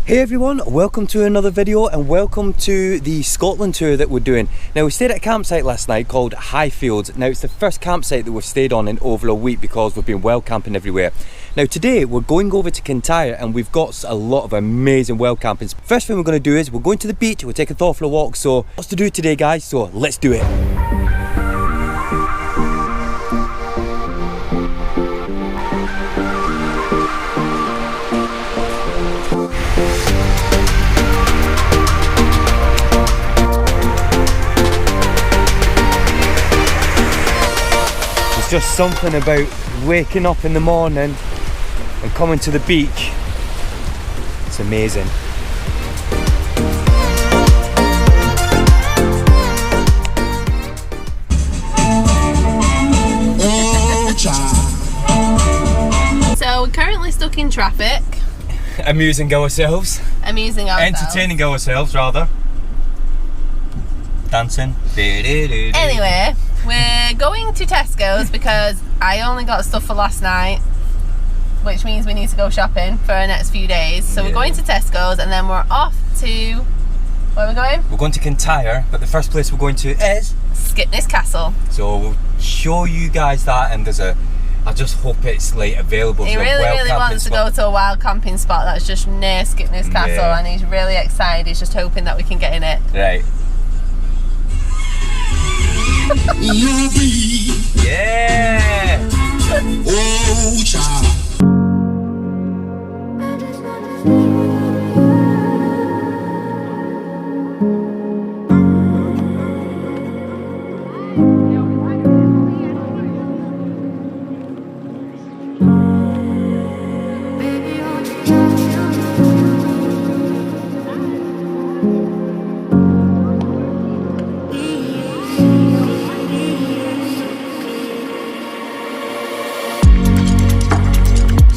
Hey everyone, welcome to another video and welcome to the Scotland tour that we're doing. Now we stayed at a campsite last night called Highfields. Now it's the first campsite that we've stayed on in over a week because we've been wild camping everywhere. Now today we're going over to Kintyre and we've got a lot of amazing wild camping. First thing we're going to do is we're going to the beach, we're taking a thoughtful walk, so lots to do today guys, so let's do it. Just something about waking up in the morning and coming to the beach. It's amazing. So we're currently stuck in traffic. Amusing ourselves. Entertaining ourselves rather. Dancing. Anyway. We're going to Tesco's because I only got stuff for last night, which means we need to go shopping for our next few days. So we're going to Tesco's and then we're off to, where are we going? We're going to Kintyre, but the first place we're going to is Skipness Castle. So we'll show you guys that, and there's a, I just hope it's like available. He really wants to go to a wild camping spot that's just near Skipness Castle, and he's really excited. He's just hoping that we can get in it. Right. Yeah! Oh, child.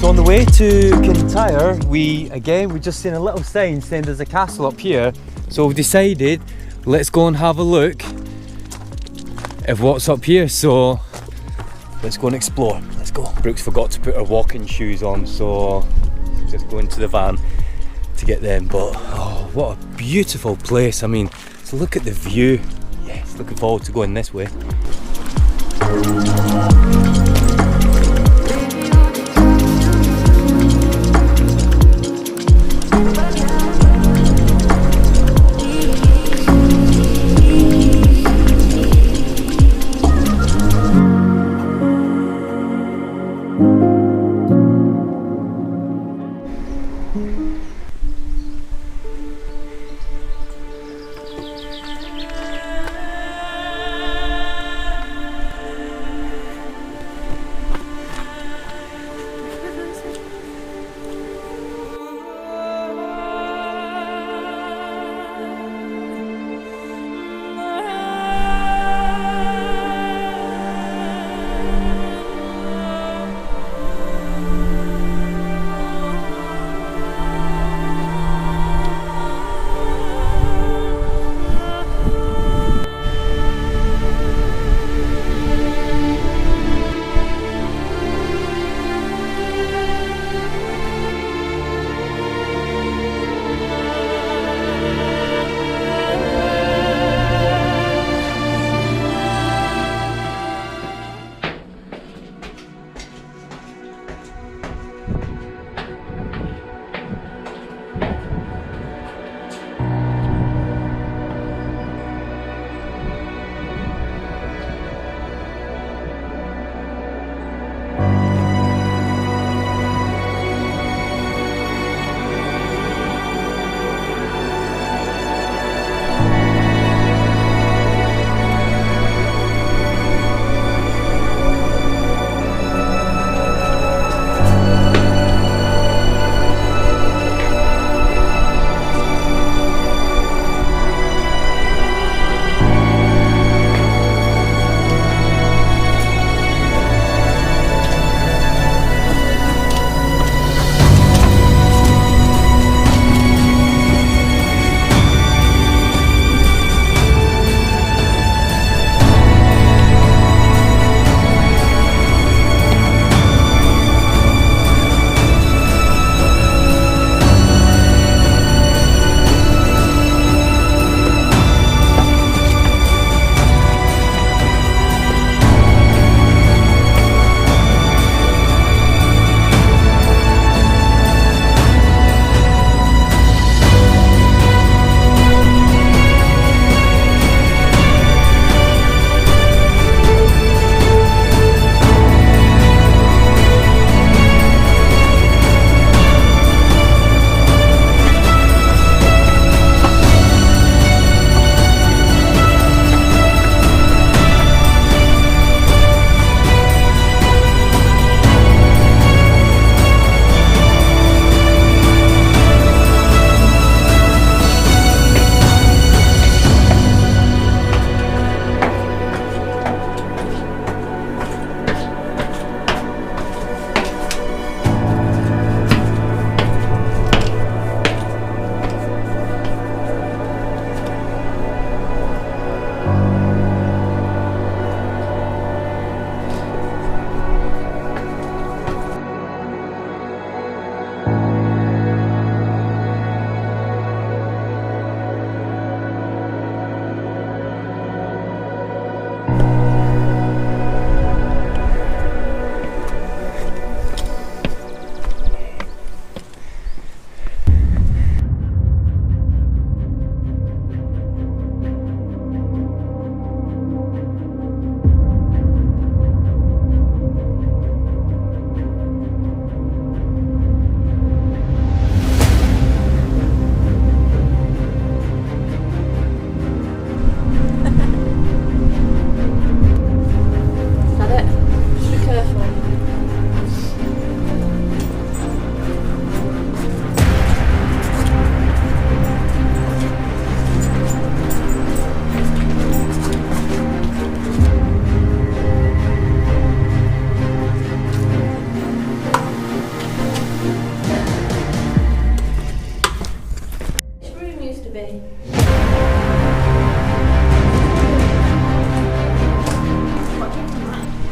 On the way to Kintyre, we just seen a little sign saying there's a castle up here, so we decided let's go and have a look at what's up here. So let's go and explore. Let's go. Brooks forgot to put her walking shoes on, so just go into the van to get them. But oh, what a beautiful place. I mean, so look at the view. Yes, looking forward to going this way.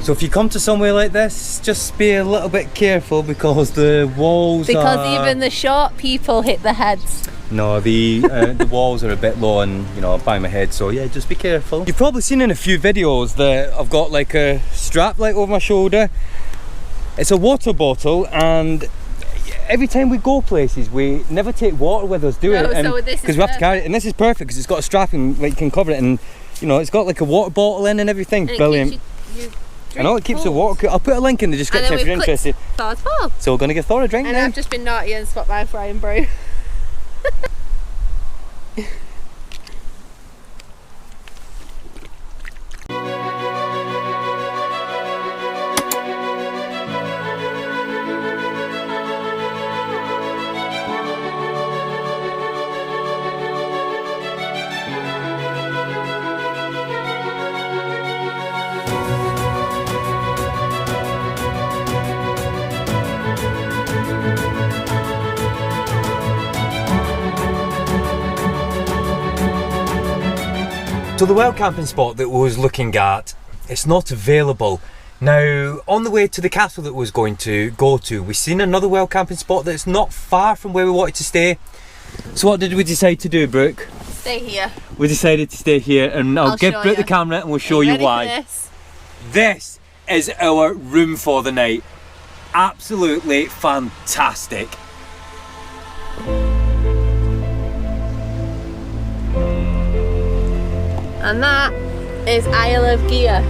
So if you come to somewhere like this, just be a little bit careful because the walls even the short people hit the heads. No, the walls are a bit low and, you know, by my head, so yeah, just be careful. You've probably seen in a few videos that I've got like a strap like over my shoulder. It's a water bottle, and every time we go places we never take water with us, do it? So this is because we have to carry it, and this is perfect because it's got a strap and like can cover it, and you know it's got like a water bottle in and everything. And brilliant. You I know it keeps the water cool. I'll put a link in the description if you're interested. Thor's ball. So we're gonna give Thor a drink and now. I've just been naughty and swapped my frying brew. So the wild camping spot that we was looking at, it's not available. Now, on the way to the castle that we was going to go to, we seen another wild camping spot that's not far from where we wanted to stay. So what did we decide to do, Brooke? Stay here. We decided to stay here, and I'll give Brooke the camera and we'll show you why. This is our room for the night. Absolutely fantastic. And that is Isle of Gear,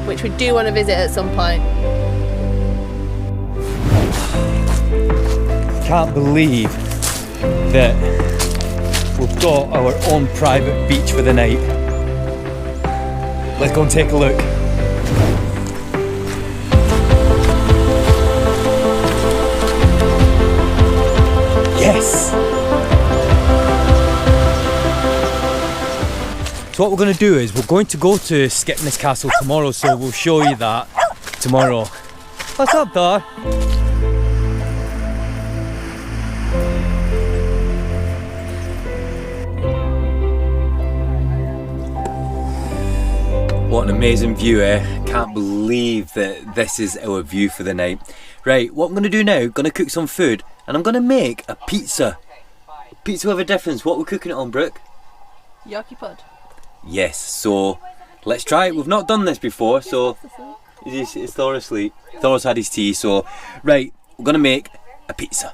which we do want to visit at some point. Can't believe that we've got our own private beach for the night. Let's go and take a look. Yes! So what we're going to do is we're going to go to Skipness Castle tomorrow, so we'll show you that tomorrow. What's up, Dar? What an amazing view, eh? Can't believe that this is our view for the night. Right, what I'm going to do now, I'm going to cook some food, and I'm going to make a pizza. Pizza with a difference. What we're cooking it on, Brooke? Yorkie pud. Yes, so let's try it. We've not done this before, so is Thor asleep? Thor's had his tea, so right, we're gonna make a pizza.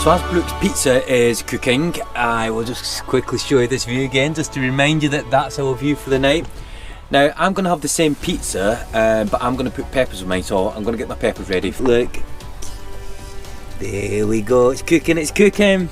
So as Brooke's pizza is cooking, I will just quickly show you this view again, just to remind you that that's our view for the night. Now I'm going to have the same pizza, but I'm going to put peppers on mine, so I'm going to get my peppers ready. Look, there we go, it's cooking, it's cooking.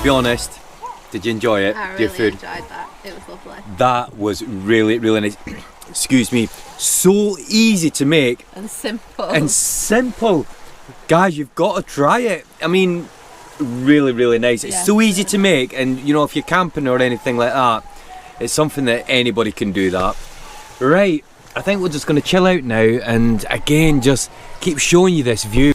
Be honest, did you enjoy it? I really enjoyed that. It was lovely. That was really, really nice. Excuse me. So easy to make. And simple. And simple. Guys, you've got to try it. I mean, really, really nice. It's so easy to make, and you know, if you're camping or anything like that, it's something that anybody can do that. Right, I think we're just going to chill out now and again just keep showing you this view.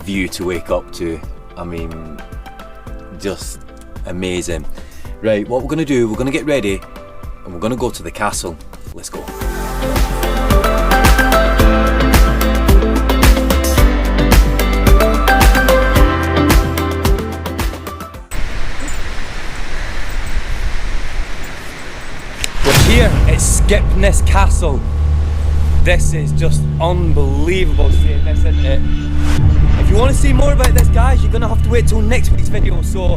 view to wake up to. I mean, just amazing. Right, what we're gonna do, we're gonna get ready and we're gonna go to the castle. Let's go. We're here at Skipness Castle. This is just unbelievable seeing this, isn't it? If you want to see more about this, guys, you're going to have to wait till next week's video. So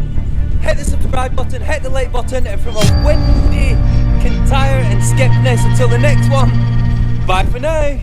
hit the subscribe button, hit the like button, and from a windy Kintyre and Skipness until the next one, bye for now.